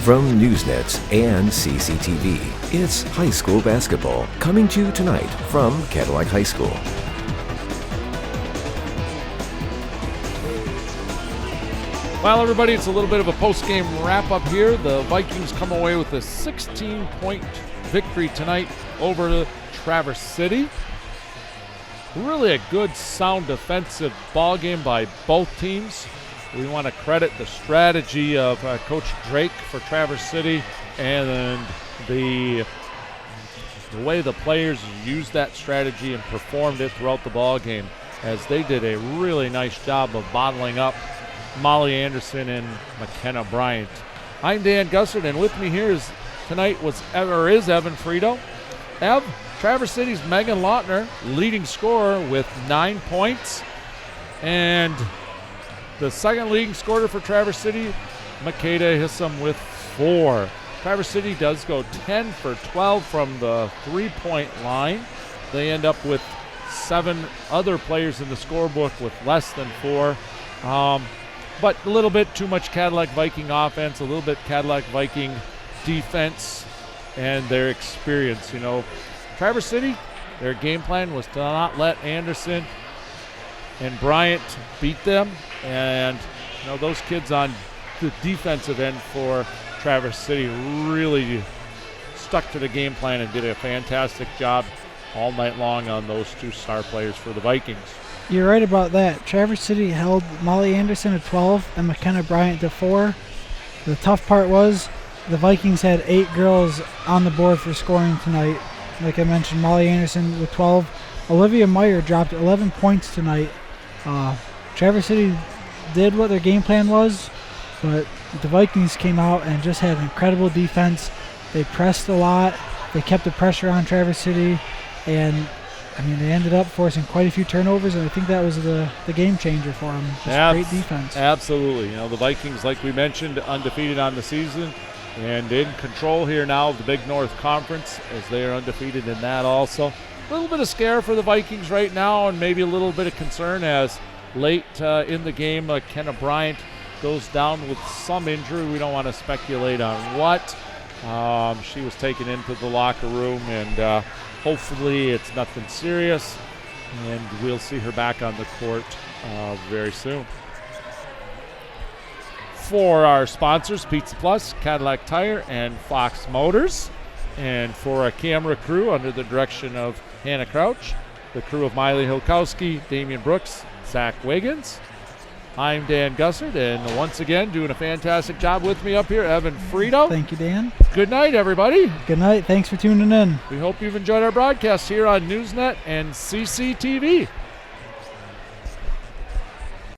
From Newsnets and CCTV, it's high school basketball coming to you tonight from Cadillac High School. Well, everybody, it's a little bit of a post-game wrap-up here. The Vikings come away with a 16-point victory tonight over to Traverse City. Really a good, sound defensive ball game by both teams. We want to credit the strategy of Coach Drake for Traverse City and the way the players used that strategy and performed it throughout the ball game, as they did a really nice job of bottling up Molly Anderson and McKenna Bryant. I'm Dan Gussard, and with me here is Evan Frito. Ev, Traverse City's Megan Lautner, leading scorer with 9 points. And the second leading scorer for Traverse City, Makeda Hissam, with 4. Traverse City does go 10 for 12 from the three-point line. They end up with 7 other players in the scorebook with less than 4. But a little bit too much Cadillac Viking offense, a little bit Cadillac Viking defense, and their experience. You know, Traverse City, their game plan was to not let Anderson and Bryant beat them. And, you know, those kids on the defensive end for Traverse City really stuck to the game plan and did a fantastic job all night long on those 2 star players for the Vikings. You're right about that. Traverse City held Molly Anderson to 12 and McKenna Bryant to 4. The tough part was the Vikings had 8 girls on the board for scoring tonight. Like I mentioned, Molly Anderson with 12. Olivia Meyer dropped 11 points tonight. Traverse City did what their game plan was, but the Vikings came out and just had incredible defense. They pressed a lot. They kept the pressure on Traverse City, and they ended up forcing quite a few turnovers, and I think that was the game changer for them. Just great defense. Absolutely. You know, the Vikings, like we mentioned, undefeated on the season and in control here now of the Big North Conference, as they are undefeated in that also. A little bit of scare for the Vikings right now, and maybe a little bit of concern as late in the game, Kenna Bryant goes down with some injury. We don't want to speculate on what. She was taken into the locker room, and hopefully it's nothing serious, and we'll see her back on the court very soon. For our sponsors, Pizza Plus, Cadillac Tire, and Fox Motors, and for our camera crew under the direction of Hannah Crouch, the crew of Miley Hilkowski, Damian Brooks, Zach Wiggins. I'm Dan Gussard, and once again, doing a fantastic job with me up here, Evan Frito. Thank you, Dan. Good night, everybody. Good night. Thanks for tuning in. We hope you've enjoyed our broadcast here on Newsnet and CCTV.